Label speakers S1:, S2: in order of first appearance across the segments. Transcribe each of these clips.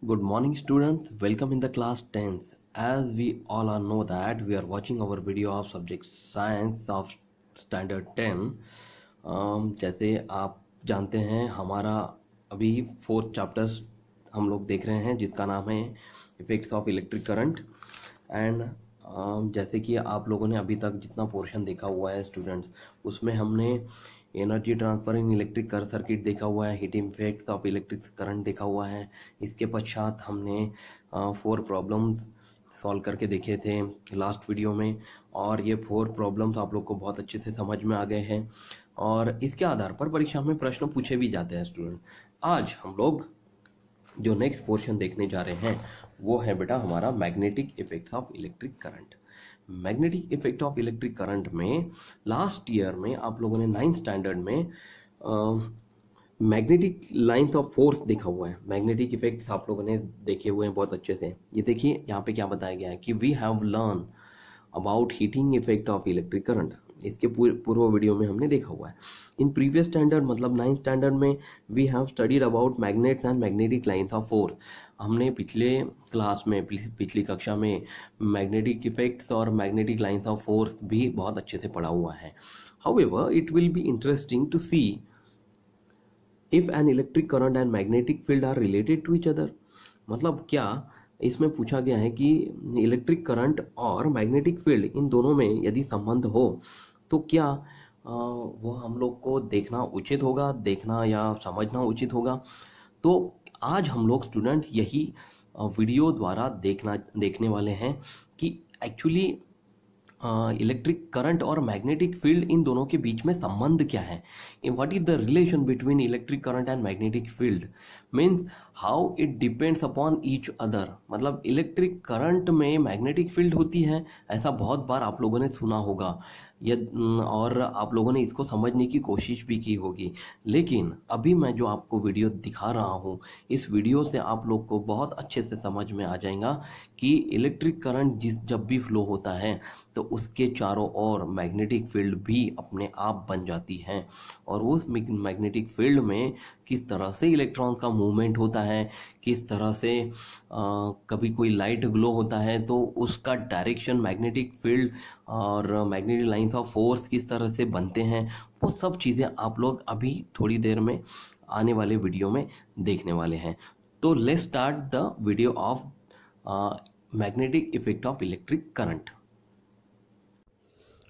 S1: Good morning students, welcome in the class 10th. As we all are know that we are watching our video of subject science of standard 10. जैसे आप जानते हैं हमारा अभी fourth chapters हम लोग देख रहे हैं जिसका नाम है effects of electric current and जैसे कि आप लोगों ने अभी तक जितना पोर्शन देखा हुआ है स्टूडेंट्स उसमें हमने एनर्जी ट्रांसफर इन इलेक्ट्रिक सर्किट देखा हुआ है, heating effects of electric current देखा हुआ है। इसके पश्चात हमने 4 प्रॉब्लम्स सॉल्व करके देखे थे लास्ट वीडियो में और ये 4 प्रॉब्लम्स आप लोग को बहुत अच्छे से समझ में आ गए हैं और इसके आधार पर परीक्षा में प्रश्न पूछे भी जाते हैं स्टूडेंट। आज हम लोग जो नेक्स्ट पोर्शन देखने जा रहे हैं वो है बेटा हमारा magnetic effects of electric current. Magnetic effect of electric current में लास्ट ईयर में आप लोगों ने 9th स्टैंडर्ड में मैग्नेटिक लाइंस ऑफ फोर्स देखा हुआ है। मैग्नेटिक इफेक्ट्स आप लोगों ने देखे हुए हैं बहुत अच्छे से। ये देखिए यहाँ पे क्या बताया गया है कि we have learn about heating effect of electric current. इसके पूर्व वीडियो में हमने देखा हुआ है। इन प्रीवियस स्टैंडर्ड मतलब 9th स्टैंडर्ड में we have studied about magnets and magnetic lines of force. हमने पिछले क्लास में पिछली कक्षा में मैग्नेटिक इफेक्ट्स और मैग्नेटिक लाइंस ऑफ फोर्स भी बहुत अच्छे से पढ़ा हुआ है। However it will be interesting to see if an electric current and magnetic field are related to each other. मतलब क्या इसमें पूछा गया है कि इलेक्ट्रिक करंट और मैग्नेटिक फील्ड इन दोनों में यदि संबंध हो तो क्या वो हम लोग को देखना उचित होगा, देखना या समझना उचित होगा। तो आज हम लोग स्टूडेंट यही वीडियो द्वारा देखने वाले हैं कि एक्चुअली इलेक्ट्रिक करंट और मैग्नेटिक फील्ड इन दोनों के बीच में संबंध क्या है। What is the relation between electric current and magnetic field means how it depends upon each other. मतलब इलेक्ट्रिक करंट में मैग्नेटिक फील्ड होती है ऐसा बहुत बार आप लोगों ने सुना होगा और आप लोगों ने इसको समझने की कोशिश भी की होगी, लेकिन अभी मैं जो आपको वीडियो दिखा रहा हूँ इस वीडियो से आप लोग को बहुत अच्छे से समझ में आ जाएगा कि इलेक्ट्रिक करंट जब भी फ्लो होता है तो उसके चारों ओर मैग्नेटिक फील्ड भी अपने आप बन जाती है और उस मैग्नेटिक फील्ड में किस तरह से इलेक्ट्रॉन का मूवमेंट होता है, किस तरह से कभी कोई लाइट ग्लो होता है तो उसका डायरेक्शन मैग्नेटिक फील्ड और मैग्नेटिक लाइंस ऑफ फोर्स किस तरह से बनते हैं, वो सब चीज़ें आप लोग अभी थोड़ी देर में आने वाले वीडियो में देखने वाले हैं। तो let's start the video of magnetic effect of electric current.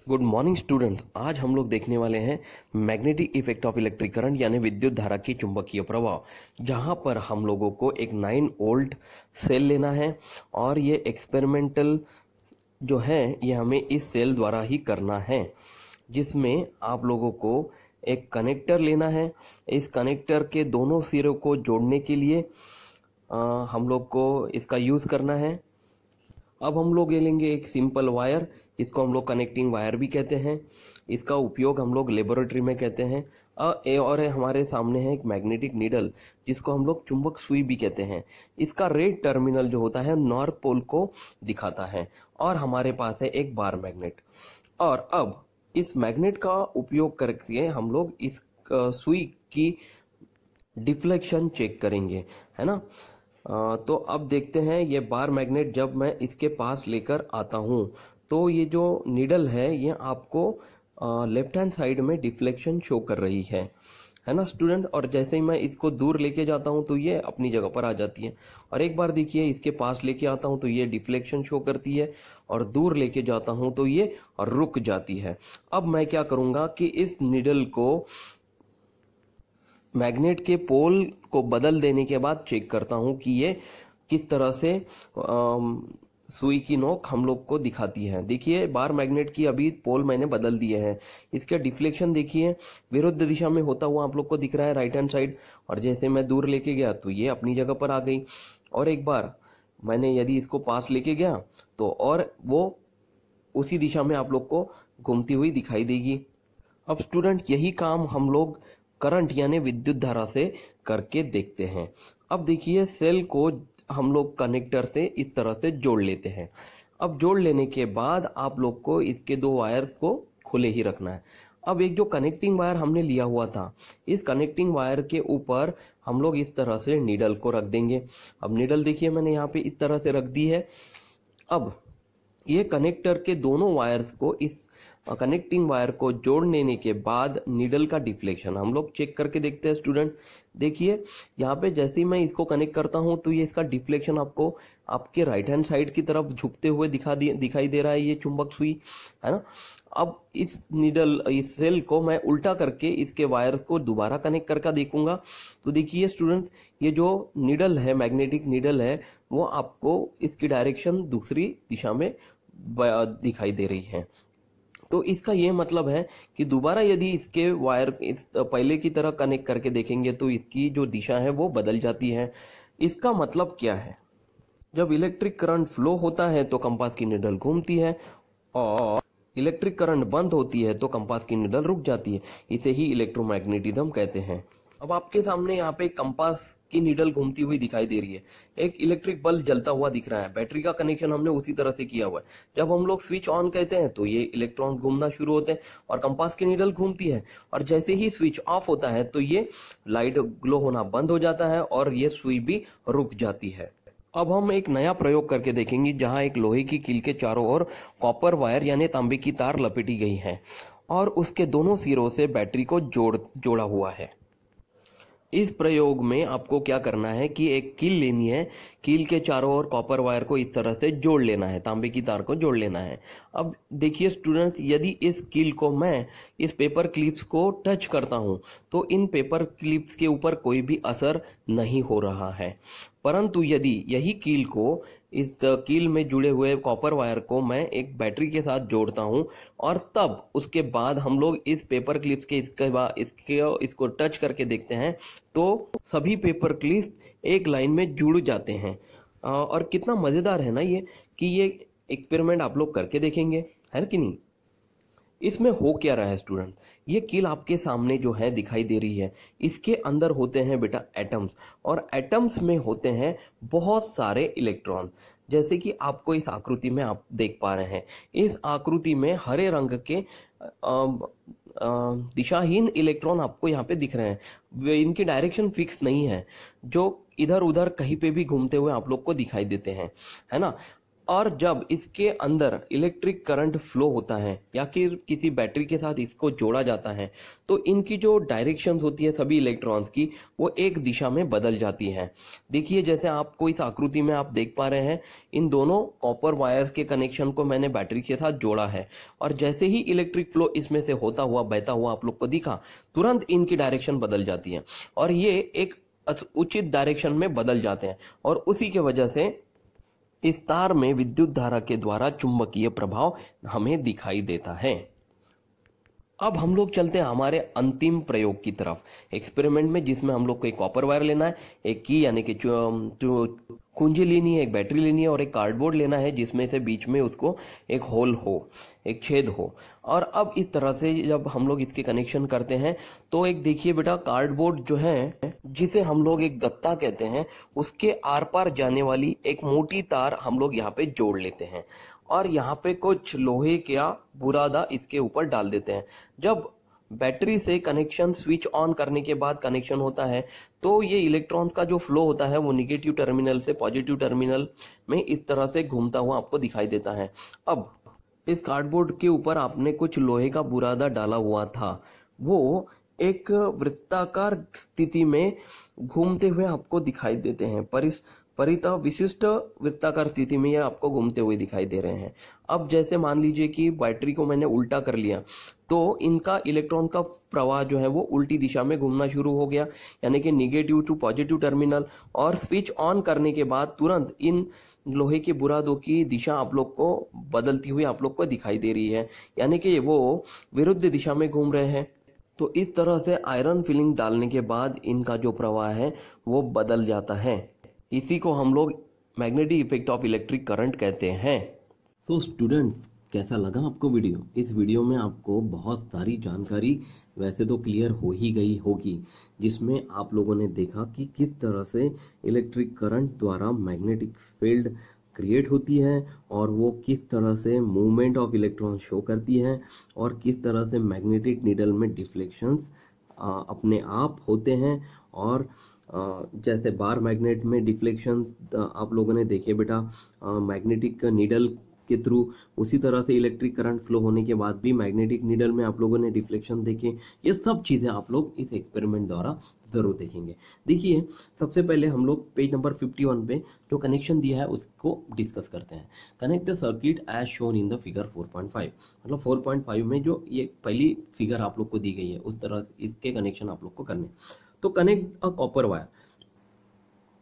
S1: Good morning students, आज हम लोग देखने वाले हैं magnetic effect of electric current यानी विद्युत धारा की चुंबकीय प्रभाव, जहां पर हम लोगों को एक 9 वोल्ट सेल लेना है और ये एक्सपेरिमेंटल जो है ये हमें इस सेल द्वारा ही करना है, जिसमें आप लोगों को एक कनेक्टर लेना है। इस कनेक्टर के दोनों सिरों को जोड़ने के लिए हम लोग को इसका यूज़ करना है। अब हम लोग ये लेंगे एक सिंपल वायर, इसको हम लोग कनेक्टिंग वायर भी कहते हैं। इसका उपयोग हम लोग लेबोरेटरी में कहते हैं। और हमारे सामने है एक मैग्नेटिक नीडल जिसको हम लोग चुंबक सुई भी कहते हैं। इसका रेड टर्मिनल जो होता है नॉर्थ पोल को दिखाता है और हमारे पास है एक बार मैग्नेट। और अब इस मैग्नेट का उपयोग करके हम लोग इस सुई की डिफ्लेक्शन चेक करेंगे, है ना। तो अब देखते हैं ये बार मैग्नेट जब मैं इसके पास लेकर आता हूँ तो ये जो नीडल है ये आपको लेफ्ट हैंड साइड में डिफ्लेक्शन शो कर रही है ना स्टूडेंट। और जैसे ही मैं इसको दूर लेके जाता हूँ तो ये अपनी जगह पर आ जाती है और एक बार देखिए इसके पास लेके आता हूँ तो ये डिफ्लेक्शन शो करती है और दूर लेके जाता हूँ तो ये रुक जाती है। अब मैं क्या करूँगा कि इस नीडल को मैग्नेट के पोल को बदल देने के बाद चेक करता हूं कि ये किस तरह से सुई की नोक हम लोग को दिखाती है। देखिए बार मैग्नेट की अभी पोल मैंने बदल दिए हैं। इसके डिफ्लेक्शन देखिए विरुद्ध दिशा में होता हुआ आप लोग को दिख रहा है राइट हैंड साइड, और जैसे मैं दूर लेके गया तो ये अपनी जगह पर आ गई और एक बार मैंने यदि इसको पास लेके गया तो और वो उसी दिशा में आप लोग को घूमती हुई दिखाई देगी। अब स्टूडेंट यही काम हम लोग करंट यानी विद्युत धारा से करके देखते हैं। अब देखिए सेल को हम लोग कनेक्टर से इस तरह से जोड़ लेते हैं। अब जोड़ लेने के बाद आप लोग को इसके 2 वायर्स को खुले ही रखना है। अब एक जो कनेक्टिंग वायर हमने लिया हुआ था, इस कनेक्टिंग वायर के ऊपर हम लोग इस तरह से नीडल को रख देंगे। अब नीडल देखिए मैंने यहाँ पे इस तरह से रख दी है। अब ये कनेक्टर के दोनों वायर्स को, इस कनेक्टिंग वायर को जोड़ लेने के बाद नीडल का डिफ्लेक्शन हम लोग चेक करके देखते हैं स्टूडेंट। देखिए यहाँ पे जैसे ही मैं इसको कनेक्ट करता हूँ तो ये इसका डिफ्लेक्शन आपको आपके राइट हैंड साइड की तरफ झुकते हुए दिखाई दे रहा है, ये चुंबक सुई, है ना। अब इस सेल को मैं उल्टा करके इसके वायर को दोबारा कनेक्ट करके देखूंगा तो देखिए स्टूडेंट, ये जो नीडल है, मैग्नेटिक नीडल है, वो आपको इसकी डायरेक्शन दूसरी दिशा में दिखाई दे रही है। तो इसका ये मतलब है कि दोबारा यदि इसके वायर इस पहले की तरह कनेक्ट करके देखेंगे तो इसकी जो दिशा है वो बदल जाती है। इसका मतलब क्या है? जब इलेक्ट्रिक करंट फ्लो होता है तो कंपास की निडल घूमती है, और इलेक्ट्रिक करंट बंद होती है तो कंपास की निडल रुक जाती है। इसे ही इलेक्ट्रोमैग्नेटिज्म कहते हैं। अब आपके सामने यहाँ पे कंपास की निडल घूमती हुई दिखाई दे रही है, एक इलेक्ट्रिक बल्ब जलता हुआ दिख रहा है, बैटरी का कनेक्शन हमने उसी तरह से किया हुआ है। जब हम लोग स्विच ऑन कहते हैं तो ये इलेक्ट्रॉन घूमना शुरू होते हैं और कंपास की निडल घूमती है, और जैसे ही स्विच ऑफ होता है तो ये लाइट ग्लो होना बंद हो जाता है और ये सुई भी रुक जाती है। अब हम एक नया प्रयोग करके देखेंगे जहां एक लोहे की कील के चारों ओर कॉपर वायर यानी तांबे की तार लपेटी गई है और उसके दोनों सिरों से बैटरी को जोड़ा हुआ है। इस प्रयोग में आपको क्या करना है कि एक कील लेनी है, कील के चारों ओर कॉपर वायर को इस तरह से जोड़ लेना है, तांबे की तार को जोड़ लेना है। अब देखिए स्टूडेंट्स, यदि इस कील को मैं इस पेपर क्लिप्स को टच करता हूं तो इन पेपर क्लिप्स के ऊपर कोई भी असर नहीं हो रहा है, परंतु यदि यही कील को, इस कील में जुड़े हुए कॉपर वायर को मैं एक बैटरी के साथ जोड़ता हूं और तब उसके बाद हम लोग इस पेपर क्लिप्स के इसको टच करके देखते हैं तो सभी पेपर क्लिप्स एक लाइन में जुड़ जाते हैं। और कितना मजेदार है ना ये, कि ये एक्सपेरिमेंट आप लोग करके देखेंगे, है कि नहीं। इसमें हो क्या रहा है स्टूडेंट, ये कील आपके सामने जो है दिखाई दे रही है, इसके अंदर होते हैं बेटा एटम्स, और एटम्स में होते हैं बहुत सारे इलेक्ट्रॉन, जैसे कि आपको इस आकृति में आप देख पा रहे हैं। इस आकृति में हरे रंग के दिशाहीन इलेक्ट्रॉन आपको यहाँ पे दिख रहे हैं, इनकी डायरेक्शन फिक्स नहीं है, जो इधर उधर कहीं पे भी घूमते हुए आप लोग को दिखाई देते हैं, है ना। और जब इसके अंदर इलेक्ट्रिक करंट फ्लो होता है या फिर किसी बैटरी के साथ इसको जोड़ा जाता है तो इनकी जो डायरेक्शन होती है सभी इलेक्ट्रॉन्स की, वो एक दिशा में बदल जाती है। देखिए जैसे आपको इस आकृति में आप देख पा रहे हैं, इन दोनों कॉपर वायर के कनेक्शन को मैंने बैटरी के साथ जोड़ा है, और जैसे ही इलेक्ट्रिक फ्लो इसमें से होता हुआ बहता हुआ आप लोग को दिखा, तुरंत इनकी डायरेक्शन बदल जाती है और ये एक उचित डायरेक्शन में बदल जाते हैं, और उसी के वजह से इस तार में विद्युत धारा के द्वारा चुंबकीय प्रभाव हमें दिखाई देता है। अब हम लोग चलते हैं हमारे अंतिम प्रयोग की तरफ, एक्सपेरिमेंट में, जिसमें हम लोग को एक कॉपर वायर लेना है, एक की यानी कि कुंजी लेनी है, एक बैटरी लेनी है और एक कार्डबोर्ड लेना है जिसमें से बीच में उसको एक होल हो, एक छेद हो। और अब इस तरह से जब हम लोग इसके कनेक्शन करते हैं तो एक देखिए बेटा, कार्डबोर्ड जो है, जिसे हम लोग एक गत्ता कहते हैं, उसके आर पार जाने वाली एक मोटी तार हम लोग यहाँ पे जोड़ लेते हैं और यहाँ पे कुछ लोहे का बुरादा इसके ऊपर डाल देते हैं। जब बैटरी से कनेक्शन स्विच ऑन करने के बाद कनेक्शन होता है तो ये इलेक्ट्रॉन्स का जो फ्लो होता है वो निगेटिव टर्मिनल से पॉजिटिव टर्मिनल में इस तरह से घूमता हुआ आपको दिखाई देता है। अब इस कार्डबोर्ड के ऊपर आपने कुछ लोहे का बुरादा डाला हुआ था, वो एक वृत्ताकार स्थिति में घूमते हुए आपको दिखाई देते हैं, परितः विशिष्ट वृत्ताकार स्थिति में ये आपको घूमते हुए दिखाई दे रहे हैं। अब जैसे मान लीजिए कि बैटरी को मैंने उल्टा कर लिया तो इनका इलेक्ट्रॉन का प्रवाह जो है वो उल्टी दिशा में घूमना शुरू हो गया, यानी कि निगेटिव टू पॉजिटिव टर्मिनल, और स्विच ऑन करने के बाद तुरंत इन लोहे के बुरादों की दिशा आप लोग को बदलती हुई आप लोग को दिखाई दे रही है, यानी कि वो विरुद्ध दिशा में घूम रहे हैं। तो इस तरह से आयरन फिलिंग डालने के बाद इनका जो प्रवाह है वो बदल जाता है। इसी को हम लोग magnetic effect of electric current कहते हैं। तो स्टूडेंट्स, कैसा लगा आपको वीडियो? इस वीडियो में आपको बहुत सारी जानकारी वैसे तो क्लियर हो ही गई होगी, जिसमें आप लोगों ने देखा कि किस तरह से इलेक्ट्रिक करंट द्वारा मैग्नेटिक फील्ड क्रिएट होती है और वो किस तरह से मूवमेंट ऑफ इलेक्ट्रॉन शो करती है और किस तरह से मैग्नेटिक नीडल में डिफ्लेक्शंस अपने आप होते हैं। और जैसे बार मैग्नेट में डिफ्लेक्शन आप लोगों ने देखे बेटा मैग्नेटिक नीडल के थ्रू, उसी तरह से इलेक्ट्रिक करंट फ्लो होने के बाद भी मैग्नेटिक नीडल में आप लोगों ने डिफ्लेक्शन देखे। ये सब चीज़ें आप लोग इस एक्सपेरिमेंट द्वारा ज़रूर देखेंगे। देखिए सबसे पहले हम लोग पेज नंबर 51 पे जो कनेक्शन दिया है उसको डिस्कस करते हैं। Connect the circuit as shown in the figure 4.5, मतलब 4.5 में जो ये पहली फिगर आप लोग को दी गई है उस तरह इसके कनेक्शन आप लोग को करने। तो कनेक्ट अ कॉपर वायर,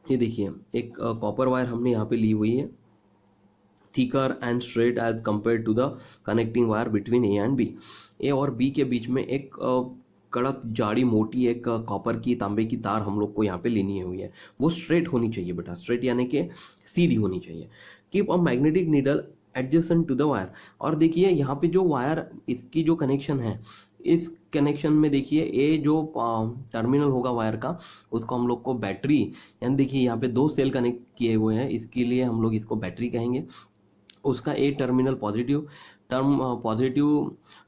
S1: ये देखिए एक कॉपर वायर हमने यहाँ पे ली हुई है, thicker and straight edge compare to the connecting wire between A and B. A और बी के बीच में एक कड़क जाड़ी मोटी एक कॉपर की तांबे की तार हम लोग को यहाँ पे लेनी हुई है। वो स्ट्रेट होनी चाहिए बेटा, स्ट्रेट यानी कि सीधी होनी चाहिए। Keep a magnetic needle adjacent to the wire, और देखिए यहाँ पे जो वायर इसकी जो कनेक्शन है, इस कनेक्शन में देखिए ए जो टर्मिनल होगा वायर का उसको हम लोग को बैटरी, यानी देखिए यहाँ पे 2 सेल कनेक्ट किए हुए हैं, इसके लिए हम लोग इसको बैटरी कहेंगे। उसका a terminal positive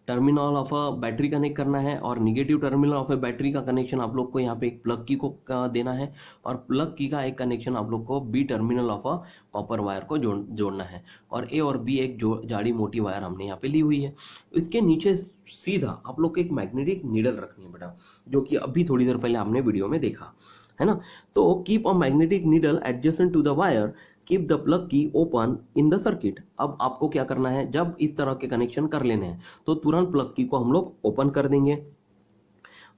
S1: terminal of a battery connect करना है और negative terminal of a battery का कनेक्शन आप लोग को यहाँ पे एक प्लग की को देना है और प्लग की का एक कनेक्शन आप लोग को B terminal of a copper wire को जोड़ना है। और ए और बी एक जाड़ी मोटी वायर हमने यहाँ पे ली हुई है। इसके नीचे सीधा आप लोग को एक मैग्नेटिक नीडल रखनी है बेटा, जो कि अभी थोड़ी देर पहले आपने वीडियो में देखा है ना। तो keep a magnetic needle adjacent to the wire, keep the plug key open in the circuit. अब आपको क्या करना है, जब इस तरह के कनेक्शन कर लेने हैं तो तुरंत प्लग की को हम लोग ओपन कर देंगे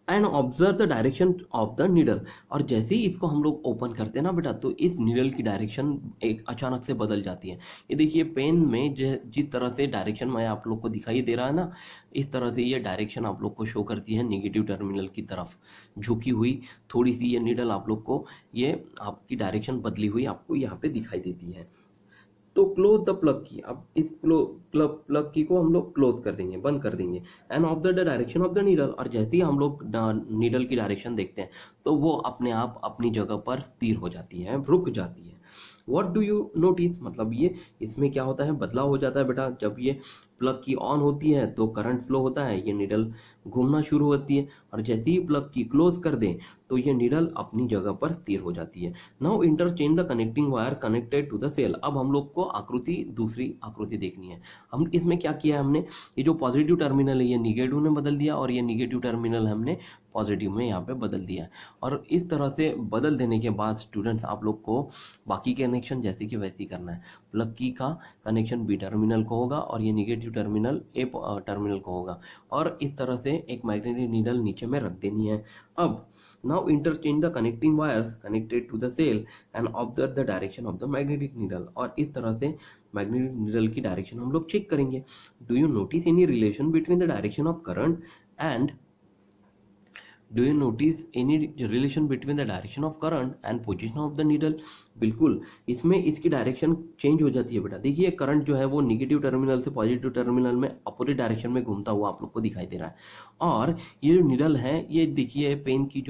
S1: and observe the direction of the needle. और जैसे ही इसको हम लोग ओपन करते हैं ना बेटा, तो इस नीडल की डायरेक्शन एक अचानक से बदल जाती है। ये देखिए पेन में जिस तरह से डायरेक्शन में आप लोग को दिखाई दे रहा है ना, इस तरह से ये डायरेक्शन आप लोग को शो करती है निगेटिव टर्मिनल की तरफ झुकी हुई थोड़ी सी ये नीडल आप लोग को, ये आपकी डायरेक्शन बदली हुई आपको यहाँ पे दिखाई देती है। तो क्लोज द प्लग की, अब इस प्लग की को हम लोग क्लोज कर देंगे, बंद कर देंगे end of the direction of the needle. और जैसे ही हम लोग नीडल की डायरेक्शन देखते हैं तो वो अपने आप अपनी जगह पर स्थिर हो जाती है, रुक जाती है। व्हाट डू यू नोटिस, मतलब ये इसमें क्या होता है, बदलाव हो जाता है बेटा। जब ये प्लग की ऑन होती है तो करंट फ्लो होता है, ये नीडल घूमना शुरू होती है और जैसे ही प्लग की क्लोज कर दें तो ये नीडल अपनी जगह पर स्थिर हो जाती है। Now interchange the connecting wire connected to the cell. अब हम लोग को दूसरी आकृति देखनी है। हम इसमें क्या किया है, हमने ये जो पॉजिटिव टर्मिनल है ये निगेटिव में बदल दिया और ये निगेटिव टर्मिनल हमने पॉजिटिव में यहाँ पे बदल दिया। और इस तरह से बदल देने के बाद स्टूडेंट्स आप लोग को बाकी कनेक्शन जैसे कि वैसे ही करना है। प्लग की का कनेक्शन बी टर्मिनल को होगा और ये निगेटिव टर्मिनल ए टर्मिनल को होगा और इस तरह से एक मैग्नेटिक नीडल नीचे में रख देनी है। अब now interchange the connecting wires connected to the cell and observe the direction of the magnetic needle. और इस तरह से मैग्नेटिक नीडल की डायरेक्शन हम लोग चेक करेंगे। Do you notice any relation between the direction of current and do you notice any relation between the direction of current and position of the needle. बिल्कुल, इसमें इसकी डायरेक्शन चेंज हो जाती है बेटा। देखिए करंट जो है वो निगेटिव टर्मिनल से पॉजिटिव टर्मिनल में अपोजिट डायरेक्शन में घूमता हुआ आप लोग को दिखाई दे रहा है। और ये जो नीडल है ये देखिए पेन की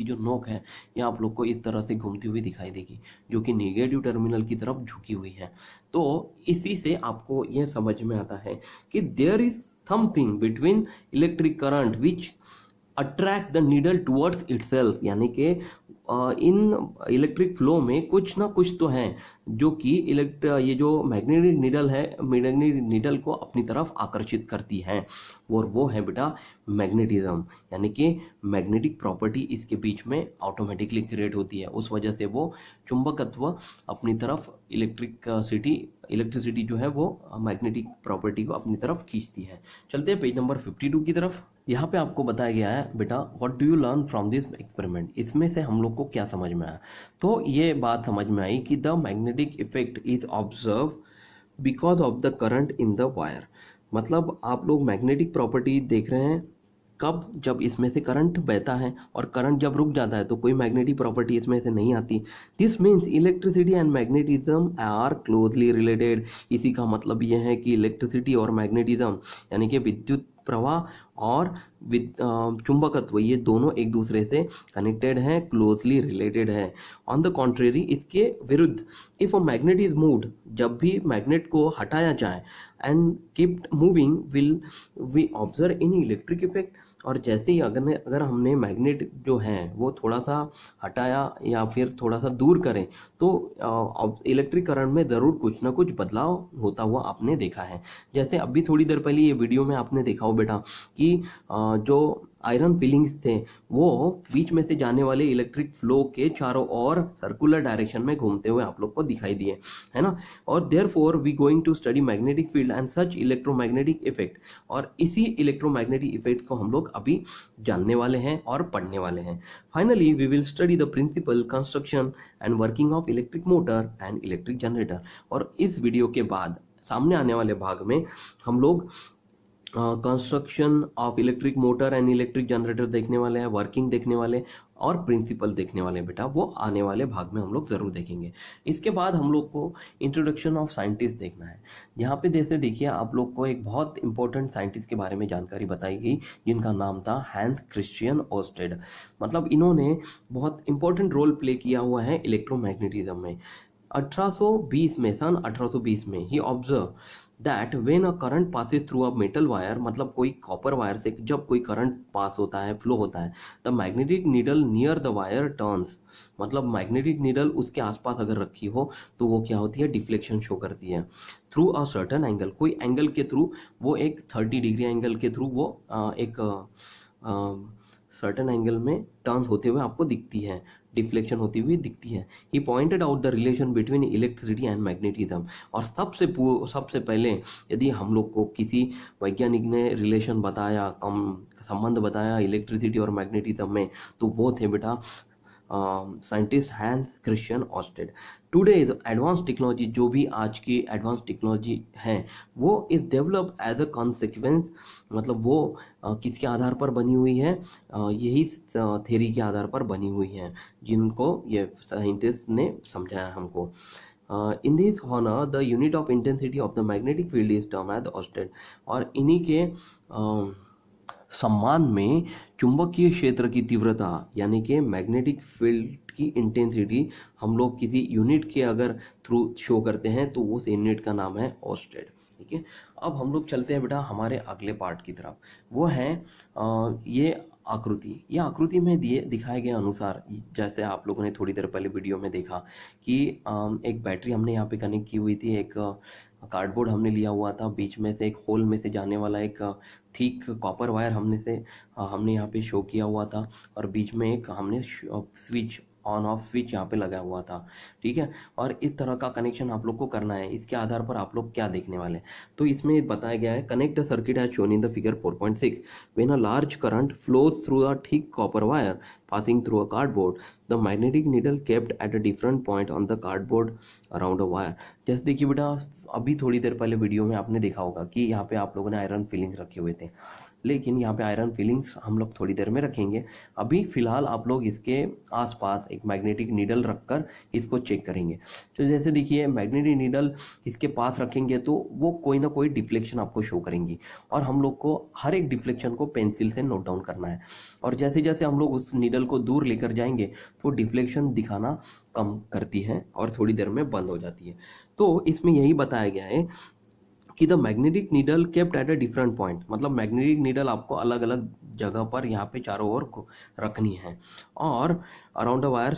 S1: जो नोक है ये आप लोग को इस तरह से घूमती हुई दिखाई देगी, जो कि निगेटिव टर्मिनल की तरफ झुकी हुई है। तो इसी से आपको यह समझ में आता है कि there is something between electric current which attract the needle towards itself, यानी कि इन इलेक्ट्रिक फ्लो में कुछ ना कुछ तो है जो कि ये जो मैग्नेटिक नीडल है मैग्नेटिक नीडल को अपनी तरफ आकर्षित करती है। और वो है बेटा मैग्नेटिज्म, यानी कि मैग्नेटिक प्रॉपर्टी इसके बीच में ऑटोमेटिकली क्रिएट होती है। उस वजह से वो चुंबकत्व अपनी तरफ इलेक्ट्रिसिटी जो है वो मैग्नेटिक प्रॉपर्टी को अपनी तरफ खींचती है। चलते हैं पेज नंबर 52 की तरफ। यहाँ पे आपको बताया गया है बेटा what do you learn from this experiment. इसमें से हम लोग को क्या समझ में आया, तो ये बात समझ में आई कि the magnetic effect is observe because of the current in the wire. मतलब आप लोग मैग्नेटिक प्रॉपर्टी देख रहे हैं कब, जब इसमें से करंट बहता है और करंट जब रुक जाता है तो कोई मैग्नेटिक प्रॉपर्टी इसमें से नहीं आती। This means electricity and magnetism are closely related. इसी का मतलब यह है कि इलेक्ट्रिसिटी और मैग्नेटिज्म यानी कि विद्युत प्रवाह और चुंबकत्व, ये दोनों एक दूसरे से कनेक्टेड हैं, क्लोजली रिलेटेड है। ऑन द कॉन्ट्रेरी, इसके विरुद्ध, if a magnet is moved, जब भी मैग्नेट को हटाया जाए, and kept moving, will we observe in electric effect. और जैसे ही अगर हमने मैग्नेट जो है वो थोड़ा सा हटाया या फिर थोड़ा सा दूर करें, तो इलेक्ट्रिक करंट में ज़रूर कुछ ना कुछ बदलाव होता हुआ आपने देखा है। जैसे अभी थोड़ी देर पहले ये वीडियो में आपने देखा हो बेटा कि जो आयरन फिलिंग्स थे वो बीच में से जाने वाले इलेक्ट्रिक फ्लो के चारों ओर सर्कुलर डायरेक्शन में घूमते हुए आप लोग को दिखाई दिए, है ना। और therefore we going to study magnetic field and such electromagnetic effect, और इसी इलेक्ट्रोमैग्नेटिक इफेक्ट को हम लोग अभी जानने वाले हैं और पढ़ने वाले हैं। Finally we will study the principle, construction and working of electric motor and electric generator. और इस वीडियो के बाद सामने आने वाले भाग में हम लोग construction of electric motor and electric generator देखने वाले हैं, वर्किंग देखने वाले और प्रिंसिपल देखने वाले बेटा, वो आने वाले भाग में हम लोग जरूर देखेंगे। इसके बाद हम लोग को इंट्रोडक्शन ऑफ साइंटिस्ट देखना है। यहाँ पे जैसे देखिए आप लोग को एक बहुत इंपॉर्टेंट साइंटिस्ट के बारे में जानकारी बताई गई जिनका नाम था हैंस क्रिश्चियन ओर्स्टेड। मतलब इन्होंने बहुत इंपॉर्टेंट रोल प्ले किया हुआ है इलेक्ट्रोमैग्नेटिज्म में। 1820 में ही observe that when a current passes through a metal wire, मतलब कोई कॉपर वायर से जब कोई करंट पास होता है, फ्लो होता है, the magnetic needle near the wire turns, मतलब मैग्नेटिक नीडल उसके आसपास अगर रखी हो तो वो क्या होती है, डिफ्लेक्शन शो करती है थ्रू अ सर्टेन एंगल, कोई एंगल के थ्रू, वो एक 30 डिग्री एंगल के थ्रू वो एक सर्टेन एंगल में टर्न्स होते हुए आपको दिखती है, डिफ्लेक्शन होती हुई दिखती है। He pointed out the relation between electricity and magnetism. और सबसे पहले यदि हम लोग को किसी वैज्ञानिक ने रिलेशन बताया, संबंध बताया इलेक्ट्रिसिटी और मैग्नेटिज्म में, तो वो थे बेटा scientist Hans Christian Oersted. Today advance technology, जो भी आज की एडवांस टेक्नोलॉजी है, वो is develop as a consequence, मतलब वो किसके आधार पर बनी हुई है, यही थ्योरी के आधार पर बनी हुई है जिनको ये साइंटिस्ट ने समझाया हमको। In this honour the unit of intensity of the magnetic field is term as Oersted. और इन्हीं के सम्मान में चुंबकीय क्षेत्र की तीव्रता, यानी कि मैग्नेटिक फील्ड की इंटेंसिटी हम लोग किसी यूनिट के अगर थ्रू शो करते हैं तो उस यूनिट का नाम है ओर्स्टेड। ठीक है, अब हम लोग चलते हैं बेटा हमारे अगले पार्ट की तरफ। वो है ये आकृति में दिखाए गए अनुसार, जैसे आप लोगों ने थोड़ी देर पहले वीडियो में देखा कि एक बैटरी हमने यहाँ पे कनेक्ट की हुई थी, एक कार्डबोर्ड हमने लिया हुआ था, बीच में से एक होल में से जाने वाला एक थिक कॉपर वायर हमने यहाँ पे शो किया हुआ था, और बीच में एक हमने स्विच ऑन ऑफ स्विच यहाँ पे लगा हुआ था। ठीक है, और इस तरह का कनेक्शन आप लोग को करना है। इसके आधार पर आप लोग क्या देखने वाले हैं, तो इसमें बताया गया है, connect the circuit as shown in the figure 4.6 when a large current flows through a thick copper wire passing through a cardboard, the magnetic needle kept at a different point on the cardboard around a wire। जैसे देखिए बेटा अभी थोड़ी देर पहले video में आपने देखा होगा कि यहाँ पे आप लोगों ने आयरन फिलिंग्स रखे हुए थे, लेकिन यहाँ पे आयरन फिलिंग्स हम लोग थोड़ी देर में रखेंगे। अभी फिलहाल आप लोग इसके आसपास एक मैग्नेटिक नीडल रखकर इसको चेक करेंगे। तो जैसे देखिए मैग्नेटिक नीडल इसके पास रखेंगे तो वो कोई ना कोई डिफ्लेक्शन आपको शो करेंगी, और हम लोग को हर एक डिफ्लेक्शन को पेंसिल से नोट डाउन करना है। और जैसे जैसे हम लोग उस नीडल को दूर लेकर जाएंगे तो डिफ्लेक्शन दिखाना कम करती है और थोड़ी देर में बंद हो जाती है। तो इसमें यही बताया गया है कि the magnetic needle kept at a different point, मतलब मैग्नेटिक नीडल आपको अलग अलग जगह पर यहाँ पे चारों ओर रखनी है, और around the wire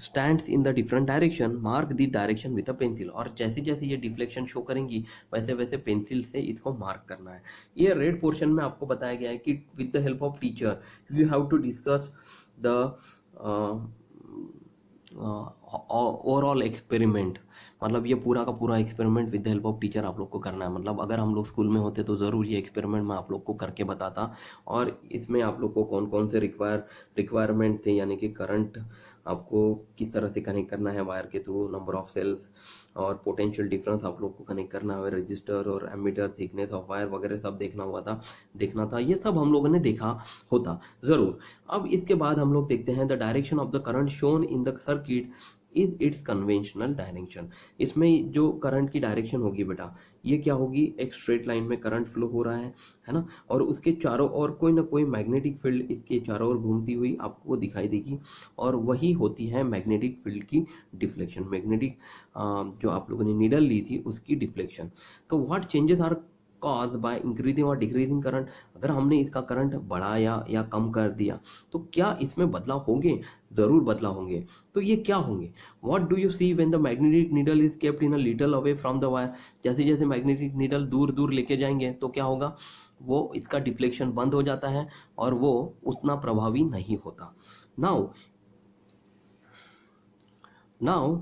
S1: stands in the different direction, mark the direction with a pencil. और जैसे जैसे ये डिफ्लेक्शन शो करेंगी वैसे वैसे पेंसिल से इसको मार्क करना है। ये रेड पोर्शन में आपको बताया गया है कि with the help of teacher you have to discuss the overall experiment, मतलब ये पूरा का पूरा experiment with the help of teacher आप लोग को करना है। मतलब अगर हम लोग स्कूल में होते तो ज़रूर ये एक्सपेरिमेंट मैं आप लोग को करके बताता, और इसमें आप लोग को कौन कौन से रिक्वायरमेंट थे, यानी कि करंट आपको किस तरह से कनेक्ट करना है वायर के थ्रू, नंबर ऑफ सेल्स और पोटेंशियल डिफरेंस आप लोग को कनेक्ट करना है, रजिस्टर और एमीटर, थिकनेस ऑफ वायर वगैरह सब देखना था। ये सब हम लोगों ने देखा होता ज़रूर। अब इसके बाद हम लोग देखते हैं the direction of the current shown in the circuit is it's conventional direction. इसमें जो करंट की डायरेक्शन होगी बेटा, ये क्या होगी, एक स्ट्रेट लाइन में करंट फ्लो हो रहा है ना, और उसके चारों ओर कोई ना कोई मैग्नेटिक फील्ड इसके चारों ओर घूमती हुई आपको दिखाई देगी, और वही होती है मैग्नेटिक फील्ड की डिफ्लेक्शन, मैग्नेटिक जो आप लोगों ने नीडल ली थी उसकी डिफ्लेक्शन। तो what changes are cause by increasing और डिक्रीजिंग करंट, अगर हमने इसका करंट बढ़ाया या कम कर दिया तो क्या इसमें बदलाव होंगे, जरूर बदलाव होंगे। तो ये क्या होंगे, what do you see when the magnetic needle is kept in a little away from the wire, जैसे जैसे मैग्नेटिक नीडल दूर दूर लेके जाएंगे तो क्या होगा, वो इसका डिफ्लेक्शन बंद हो जाता है और वो उतना प्रभावी नहीं होता। Now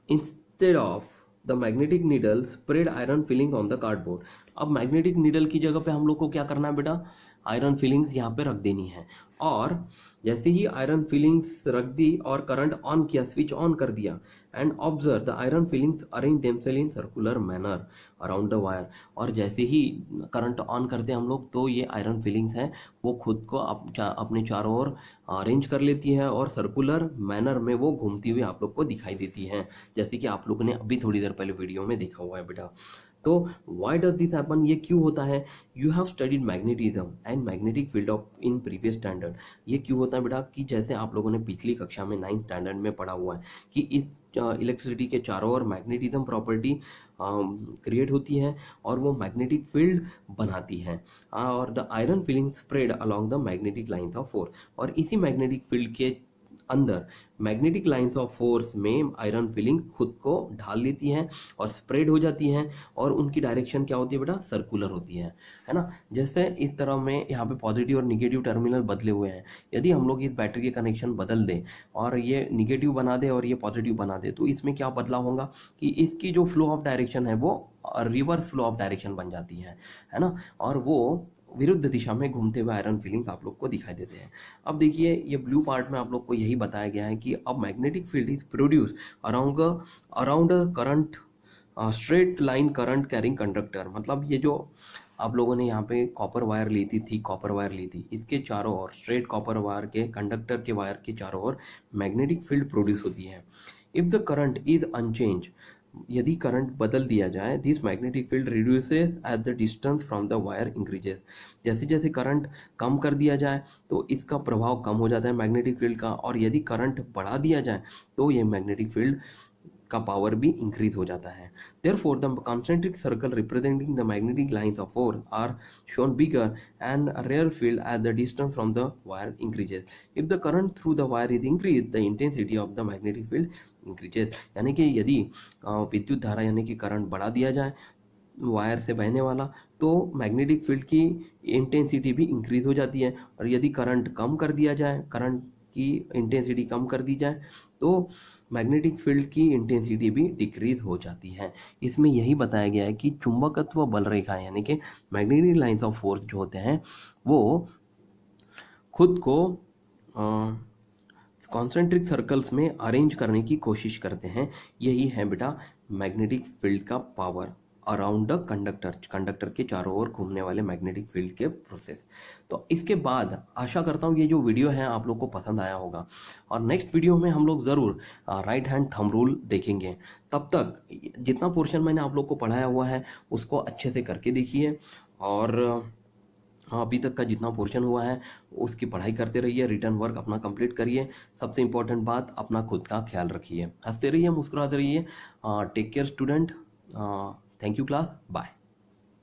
S1: instead of the magnetic needle spread iron filling on the cardboard. अब मैग्नेटिक नीडल की जगह पे हम लोग को क्या करना है बेटा, आयरन फिलिंग्स यहाँ पे रख देनी है, और जैसे ही आयरन फिलिंग्स रख दी और करंट ऑन किया, स्विच ऑन कर दिया, and observe the iron filings arrange themselves in circular manner around the wire, और जैसे ही करंट ऑन करते हैं हम लोग तो ये आयरन फिलिंग्स है वो खुद को अपने चारों ओर अरेंज कर लेती है और सर्कुलर मैनर में वो घूमती हुई आप लोग को दिखाई देती है, जैसे कि आप लोगों ने अभी थोड़ी देर पहले वीडियो में देखा हुआ है बेटा। तो वाई डज दिस हैपन, ये क्यों होता है, you have studied magnetism and magnetic field of in previous standard. ये क्यों होता है बेटा, कि जैसे आप लोगों ने पिछली कक्षा में 9th स्टैंडर्ड में पढ़ा हुआ है कि इस इलेक्ट्रिसिटी के चारों ओर मैग्नेटिज्म प्रॉपर्टी क्रिएट होती है और वो मैग्नेटिक फील्ड बनाती है, और the iron feeling spread along the magnetic lines of force, और इसी मैग्नेटिक फील्ड के अंदर मैग्नेटिक लाइंस ऑफ फोर्स में आयरन फिलिंग खुद को ढाल लेती है और स्प्रेड हो जाती है, और उनकी डायरेक्शन क्या होती है बेटा, सर्कुलर होती है ना। जैसे इस तरह में यहाँ पे पॉजिटिव और निगेटिव टर्मिनल बदले हुए हैं, यदि हम लोग इस बैटरी के कनेक्शन बदल दें और ये निगेटिव बना दे और ये पॉजिटिव बना दे, तो इसमें क्या बदलाव होगा कि इसकी जो फ्लो ऑफ डायरेक्शन है वो रिवर्स फ्लो ऑफ डायरेक्शन बन जाती है ना, और वो विरुद्ध दिशा में घूमते हुए आयरन फीलिंग आप लोग को दिखाई देते हैं। अब देखिए ये ब्लू पार्ट में आप लोग को यही बताया गया है कि अब magnetic field is produce around current straight line current carrying conductor, मतलब ये जो आप लोगों ने यहाँ पे कॉपर वायर ली थी कॉपर वायर ली थी, इसके चारों ओर स्ट्रेट कॉपर वायर के कंडक्टर के वायर के चारों ओर मैग्नेटिक फील्ड प्रोड्यूस होती है। If the current is unchange, यदि करंट बदल दिया जाए, this magnetic field reduces as the distance from the wire increases, जैसे जैसे करंट कम कर दिया जाए तो इसका प्रभाव कम हो जाता है मैग्नेटिक फील्ड का, और यदि करंट बढ़ा दिया जाए तो ये मैग्नेटिक फील्ड का पावर भी इंक्रीज हो जाता है। Therefore, the concentric circle representing the magnetic lines of force are shown bigger and a rare field as the distance from the wire increases. If the current through the wire is increased, the intensity of the magnetic field increases. यानी कि यदि विद्युत धारा यानी कि current बढ़ा दिया जाए वायर से बहने वाला तो मैग्नेटिक फील्ड की इंटेंसिटी भी इंक्रीज हो जाती है, और यदि करंट कम कर दिया जाए, करंट की इंटेंसिटी कम कर दी जाए तो मैग्नेटिक फील्ड की इंटेंसिटी भी डिक्रीज हो जाती है। इसमें यही बताया गया है कि चुंबकत्व बल रेखा यानी कि मैग्नेटिक लाइंस ऑफ फोर्स जो होते हैं वो खुद को कॉन्सेंट्रिक सर्कल्स में अरेंज करने की कोशिश करते हैं। यही है बेटा मैग्नेटिक फील्ड का पावर अराउंड द कंडक्टर के चारों ओर घूमने वाले मैग्नेटिक फील्ड के प्रोसेस। तो इसके बाद आशा करता हूँ ये जो वीडियो है आप लोग को पसंद आया होगा, और नेक्स्ट वीडियो में हम लोग ज़रूर राइट हैंड थंब रूल देखेंगे। तब तक जितना पोर्शन मैंने आप लोग को पढ़ाया हुआ है उसको अच्छे से करके देखिए, और अभी तक का जितना पोर्शन हुआ है उसकी पढ़ाई करते रहिए, रिटर्न वर्क अपना कंप्लीट करिए। सबसे इम्पोर्टेंट बात, अपना खुद का ख्याल रखिए, हंसते रहिए, मुस्कुराते रहिए। Take care student. Thank you class, bye.